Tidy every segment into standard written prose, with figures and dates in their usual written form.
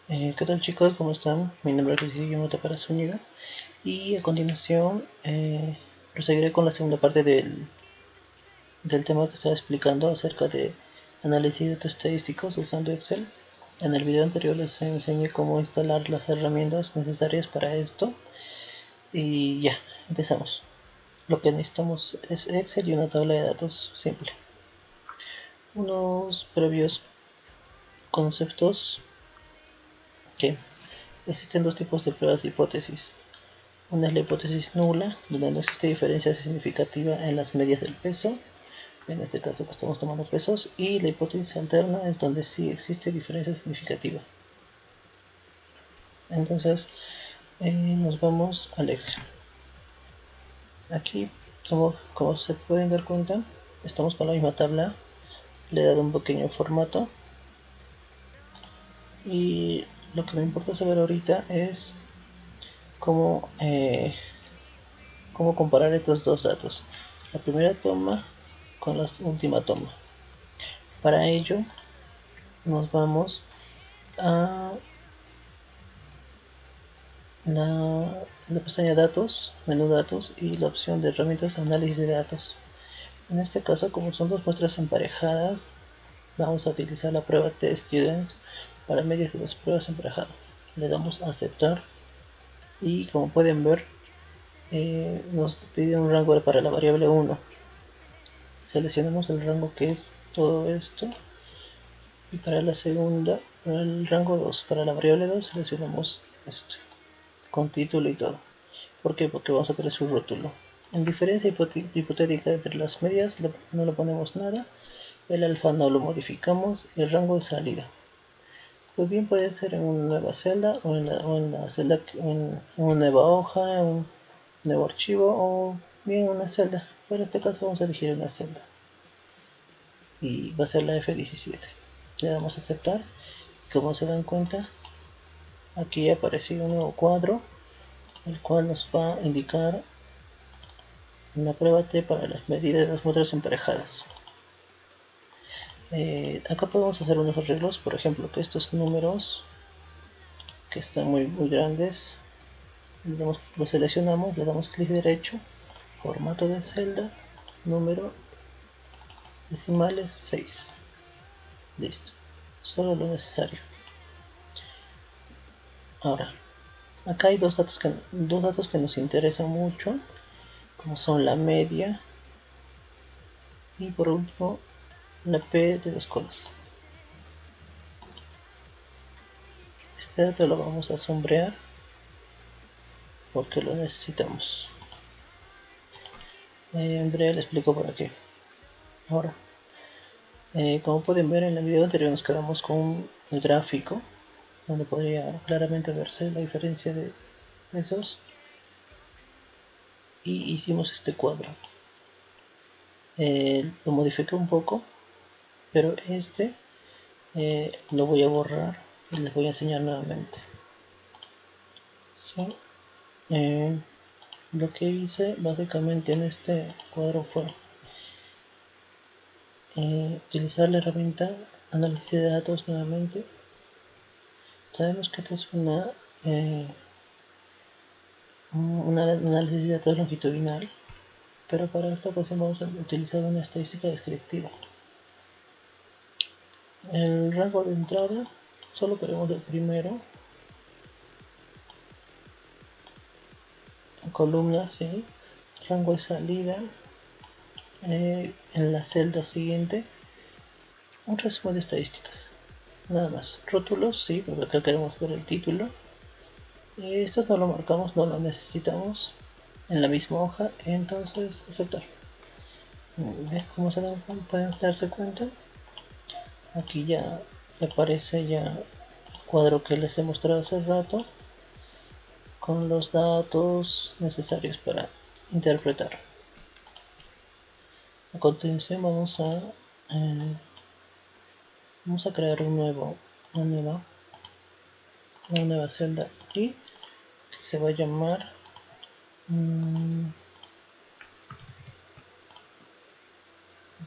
¿Qué tal chicos? ¿Cómo están? Mi nombre es Luis Guillermo Tapara Zúñiga y a continuación proseguiré con la segunda parte del tema que estaba explicando acerca de análisis de datos estadísticos usando Excel. En el video anterior les enseñé cómo instalar las herramientas necesarias para esto y ya, empezamos. Lo que necesitamos es Excel y una tabla de datos simple. Unos previos conceptos que existen dos tipos de pruebas de hipótesis. Una es la hipótesis nula, donde no existe diferencia significativa en las medias del peso, en este caso que estamos tomando pesos, y la hipótesis alterna es donde sí existe diferencia significativa. Entonces nos vamos al Excel. Aquí, como se pueden dar cuenta, estamos con la misma tabla, le he dado un pequeño formato, y lo que me importa saber ahorita es cómo comparar estos dos datos, la primera toma con la última toma. Para ello nos vamos a la pestaña datos, menú datos y la opción de herramientas análisis de datos. En este caso, como son dos muestras emparejadas, vamos a utilizar la prueba test-student para medias de las pruebas emparejadas. Le damos a aceptar y como pueden ver nos pide un rango para la variable 1. Seleccionamos el rango que es todo esto, y para la segunda, para el rango 2, para la variable 2 seleccionamos esto con título y todo. ¿Por qué? Porque vamos a poner su rótulo. En diferencia hipotética entre las medias no le ponemos nada, el alfa no lo modificamos, el rango de salida. Pues bien puede ser en una nueva celda o en la celda, en una nueva hoja, en un nuevo archivo o bien una celda. Pero en este caso vamos a elegir una celda y va a ser la F17. Le damos a aceptar. Como se dan cuenta, aquí aparece un nuevo cuadro, el cual nos va a indicar una prueba T para las medidas de las muestras emparejadas. Acá podemos hacer unos arreglos, por ejemplo, que estos números que están muy grandes, los seleccionamos, le damos clic derecho, formato de celda, número, decimales 6. Listo, solo lo necesario. Ahora, acá hay dos datos que nos interesan mucho, como son la media y por último la P de 2 colas. Este dato lo vamos a sombrear porque lo necesitamos. En breve le explico por qué. Ahora, como pueden ver en el video anterior nos quedamos con el gráfico donde podría claramente verse la diferencia de esos y hicimos este cuadro. Lo modifiqué un poco, pero este lo voy a borrar y les voy a enseñar nuevamente. So, lo que hice básicamente en este cuadro fue utilizar la herramienta análisis de datos nuevamente. Sabemos que esta es un análisis de datos longitudinal, pero para esta ocasión vamos a utilizar una estadística descriptiva. El rango de entrada solo queremos el primero, columna sí, rango de salida, en la celda siguiente un resumen de estadísticas, nada más. Rótulos sí, porque acá queremos ver el título. Estos no lo marcamos, no lo necesitamos en la misma hoja, entonces aceptar. Como pueden darse cuenta, aquí ya aparece ya el cuadro que les he mostrado hace rato con los datos necesarios para interpretar. A continuación vamos a crear una nueva celda y que se va a llamar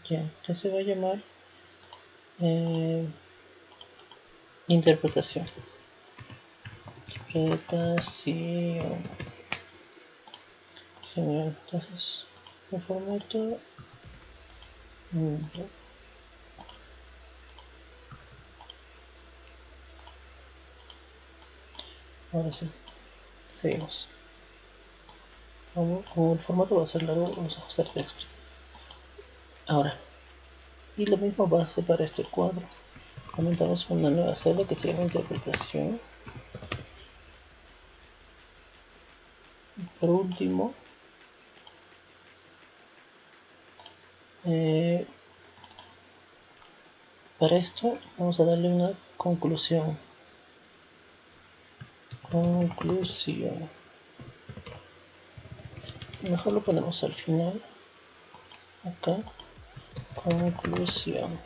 que se va a llamar interpretación. interpretación. Genial, entonces el formato ahora sí, seguimos. Como el formato va a ser largo, vamos a ajustar texto. Ahora, y lo mismo va a ser para este cuadro. Aumentamos una nueva celda que se llama interpretación. Por último, para esto vamos a darle una conclusión. Mejor lo ponemos al final. Acá, conclusión.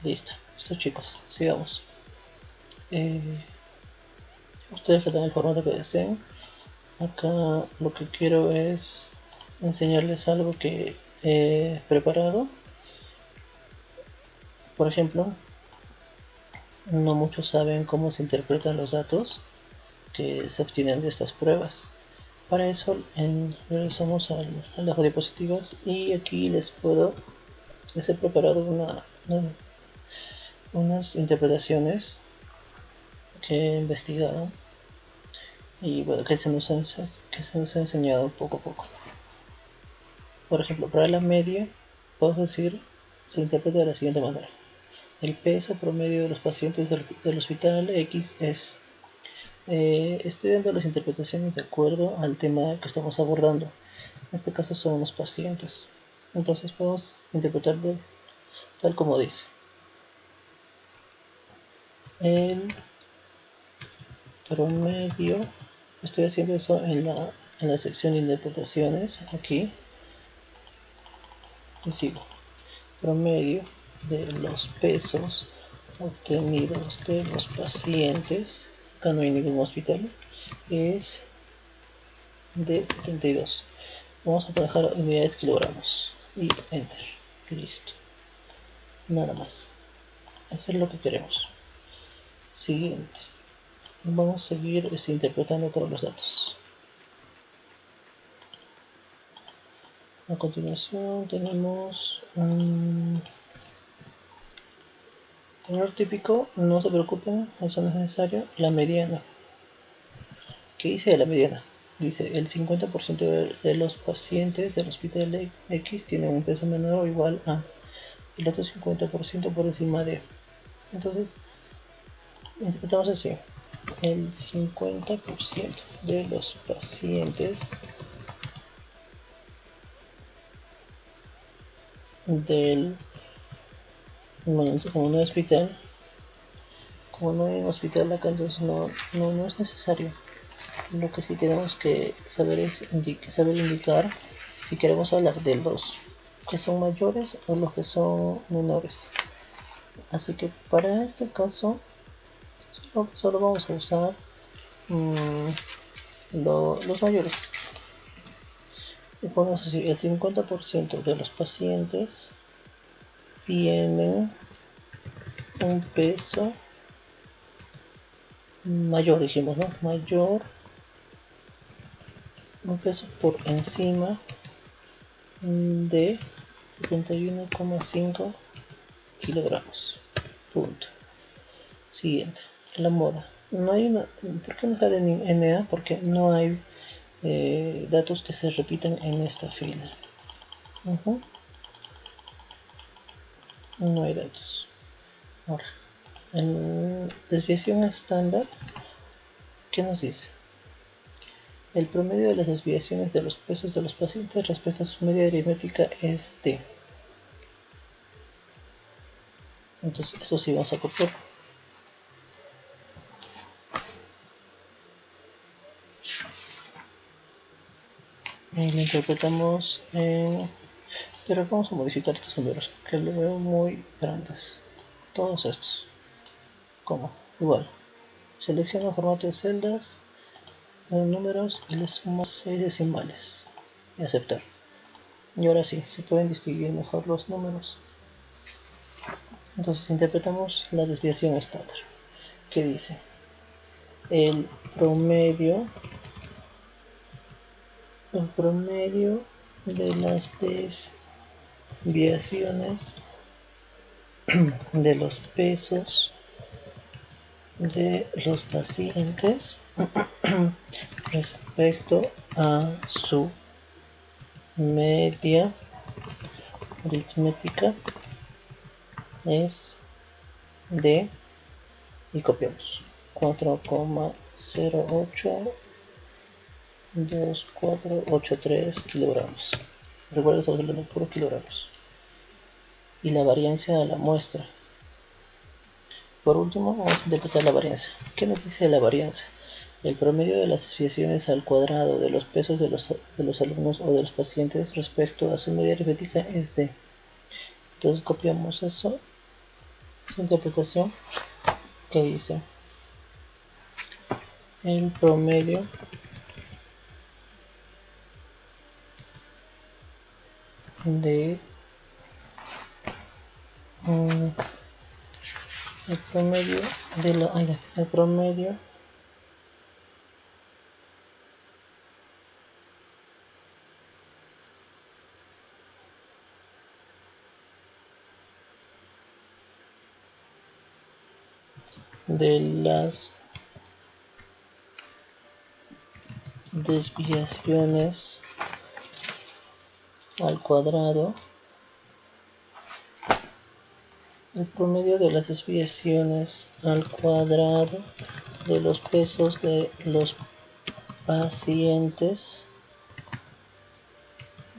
Listo, chicos, sigamos. Ustedes le dan el formato que deseen. Acá lo que quiero es enseñarles algo que he preparado. Por ejemplo, no muchos saben cómo se interpretan los datos que se obtienen de estas pruebas. Para eso regresamos a las diapositivas y aquí les he preparado unas interpretaciones que he investigado y bueno, que se nos ha enseñado poco a poco. Por ejemplo, para la media, podemos decir, se interpreta de la siguiente manera. El peso promedio de los pacientes del hospital X es... estoy dando las interpretaciones de acuerdo al tema que estamos abordando. En este caso son los pacientes. Entonces podemos interpretarlo tal como dice. El promedio, estoy haciendo eso en la sección de interpretaciones, aquí. Y sigo. Promedio de los pesos obtenidos de los pacientes, acá no hay ningún hospital, es de 72. Vamos a dejar unidades kilogramos y enter, listo, nada más, eso es lo que queremos. Siguiente, vamos a seguir interpretando todos los datos. A continuación tenemos un error típico, no se preocupen, eso no es necesario. La mediana. ¿Qué dice de la mediana? Dice el 50% de los pacientes del hospital X tienen un peso menor o igual a, el otro 50% por encima de. Entonces, interpretamos así: el 50% de los pacientes del como no hay hospital, acá, entonces no es necesario. Lo que sí tenemos que saber es saber indicar si queremos hablar de los que son mayores o los que son menores. Así que para este caso solo vamos a usar los mayores. Y ponemos así: el 50% de los pacientes tienen un peso mayor, dijimos, ¿no? Mayor, un peso por encima de 71,5 kilogramos. Punto. Siguiente, la moda. No hay una, ¿por qué no sale en NA? Porque no hay datos que se repitan en esta fila. No hay datos. Ahora, en desviación estándar, ¿qué nos dice? El promedio de las desviaciones de los pesos de los pacientes respecto a su media aritmética es D. Entonces eso sí vamos a copiar. Y lo interpretamos en... Pero vamos a modificar estos números, que lo veo muy grandes. Todos estos. ¿Cómo? Igual. Selecciono formato de celdas, números y le sumo 6 decimales. Y aceptar. Y ahora sí, se pueden distinguir mejor los números. Entonces interpretamos la desviación estándar, que dice: el promedio de las desviaciones de los pesos de los pacientes respecto a su media aritmética es de, y copiamos, 4,082483 kilogramos. Recuerda, estamos hablando de puros kilogramos. Y la variancia a la muestra. Por último, vamos a interpretar la varianza. ¿Qué nos dice la varianza? El promedio de las desviaciones al cuadrado de los pesos de los alumnos o de los pacientes respecto a su media aritmética es de. Entonces copiamos eso, esa interpretación que dice el promedio de el promedio de la el promedio de las desviaciones al cuadrado, el promedio de las desviaciones al cuadrado de los pesos de los pacientes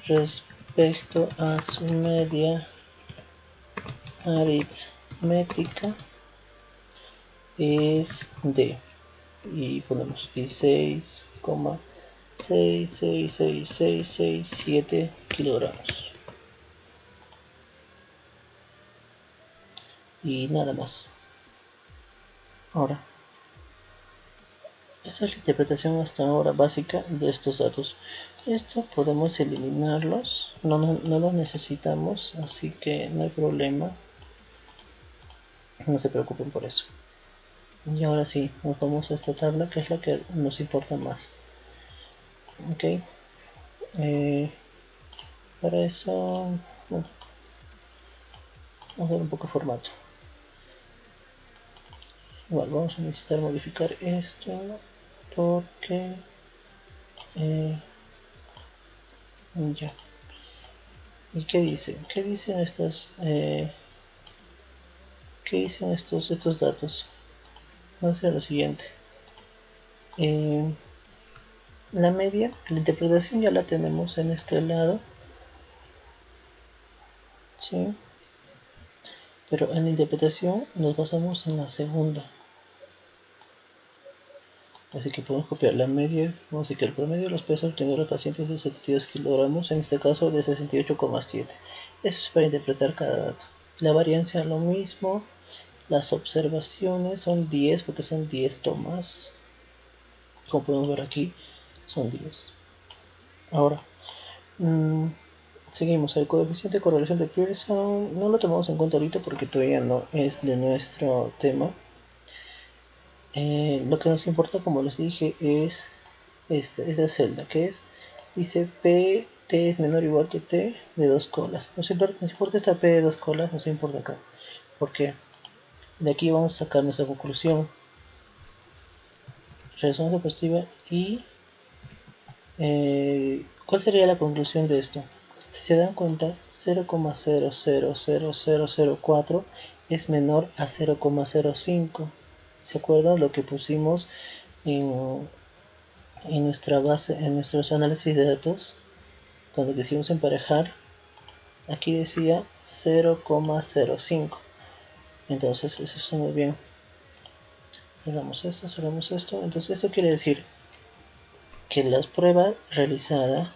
respecto a su media aritmética es de, y ponemos 16,66667 kilogramos y nada más. Ahora, esa es la interpretación hasta ahora básica de estos datos. Esto podemos eliminarlos, no los necesitamos, así que no hay problema, no se preocupen por eso. Y ahora sí, nos vamos a esta tabla, que es la que nos importa más. Ok, para eso, bueno, vamos a ver un poco de formato. Igual vamos a necesitar modificar esto porque ya. ¿Y qué dice? ¿Qué dicen estos datos? Vamos a hacer lo siguiente. La media, la interpretación ya la tenemos en este lado, ¿sí? Pero en la interpretación nos basamos en la segunda. Así que podemos copiar la media, vamos a decir que el promedio de los pesos obtenidos de los pacientes es de 72 kilogramos, en este caso de 68,7. Eso es para interpretar cada dato. La variancia lo mismo, las observaciones son 10 porque son 10 tomas. Como podemos ver aquí, son 10. Ahora, seguimos. El coeficiente de correlación de Pearson no lo tomamos en cuenta ahorita porque todavía no es de nuestro tema. Lo que nos importa, como les dije, es esta celda que es, dice P, T es menor o igual que T de 2 colas. Nos importa esta P de 2 colas, nos importa acá. Porque de aquí vamos a sacar nuestra conclusión. Resonancia positiva y ¿cuál sería la conclusión de esto? Si se dan cuenta, 0,000004 es menor a 0,05. ¿Se acuerdan lo que pusimos en nuestra base, en nuestros análisis de datos? Cuando quisimos emparejar, aquí decía 0,05. Entonces, eso está muy bien. Cerramos esto. Entonces, esto quiere decir que las pruebas realizadas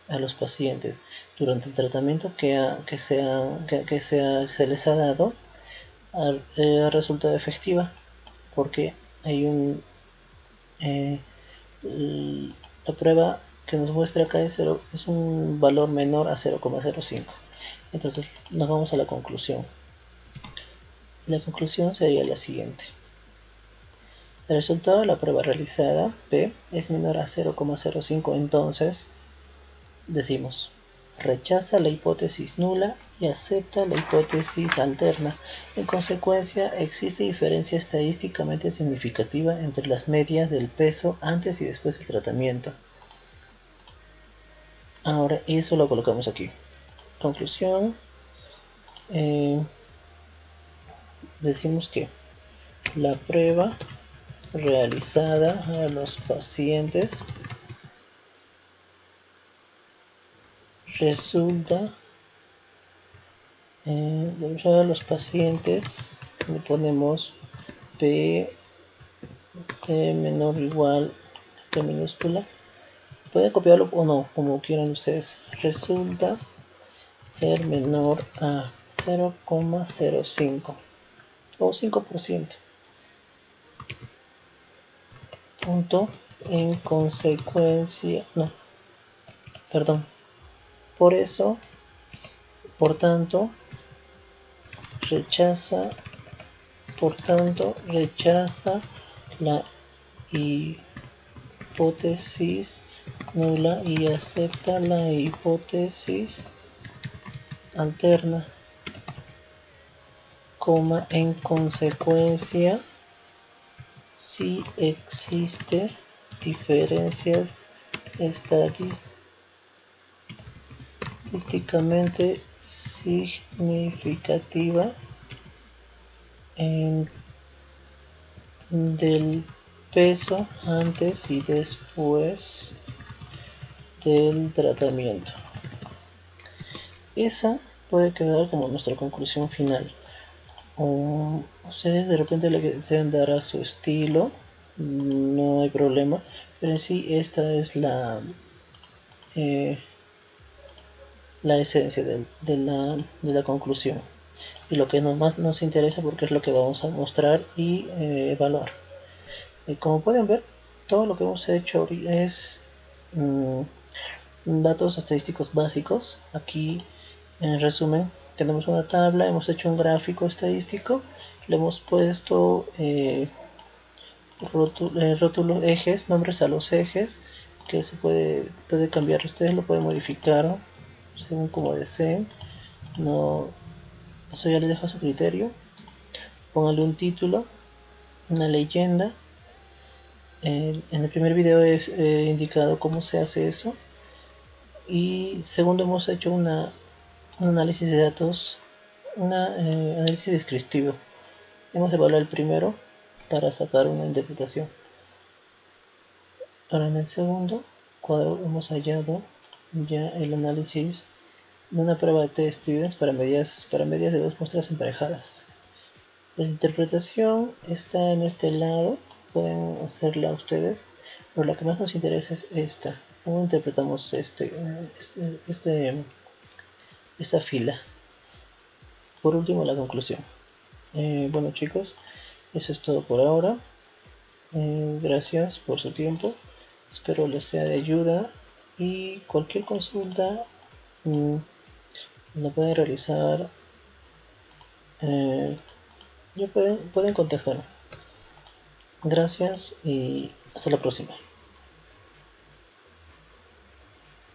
a los pacientes durante el tratamiento que se les ha dado ha resultado efectiva, porque hay la prueba que nos muestra acá es un valor menor a 0,05. Entonces nos vamos a la conclusión. La conclusión sería la siguiente. El resultado de la prueba realizada, P, es menor a 0,05, entonces decimos rechaza la hipótesis nula y acepta la hipótesis alterna. En consecuencia, existe diferencia estadísticamente significativa entre las medias del peso antes y después del tratamiento. Ahora, eso lo colocamos aquí. Conclusión. Decimos que la prueba realizada a los pacientes resulta a los pacientes le ponemos P menor o igual P minúscula, pueden copiarlo o no, como quieran ustedes, resulta ser menor a 0,05 o 5%. Punto, en consecuencia, no, perdón, por eso, por tanto, rechaza la hipótesis nula y acepta la hipótesis alterna, coma, en consecuencia, si existe diferencias estadísticamente significativa del peso antes y después del tratamiento. Esa puede quedar como nuestra conclusión final. O ustedes de repente le desean dar a su estilo, no hay problema, pero en sí esta es la esencia de la conclusión y lo que más nos interesa, porque es lo que vamos a mostrar y evaluar. Como pueden ver, todo lo que hemos hecho es datos estadísticos básicos. Aquí, en resumen, tenemos una tabla, hemos hecho un gráfico estadístico, le hemos puesto rótulos, ejes, nombres a los ejes, que se puede cambiar, ustedes lo pueden modificar según como deseen. No, eso ya les dejo a su criterio. Pónganle un título, una leyenda. En el primer video he indicado cómo se hace eso. Y segundo, hemos hecho un análisis de datos, un análisis descriptivo. Hemos evaluado el primero para sacar una interpretación. Ahora en el segundo cuadro hemos hallado ya el análisis de una prueba de test evidence para medias de dos muestras emparejadas. La interpretación está en este lado, pueden hacerla ustedes, pero la que más nos interesa es esta. ¿Cómo interpretamos esta fila? Por último, la conclusión. Bueno chicos, eso es todo por ahora. Gracias por su tiempo, espero les sea de ayuda y cualquier consulta la pueden realizar, ya pueden contactarme. Gracias y hasta la próxima.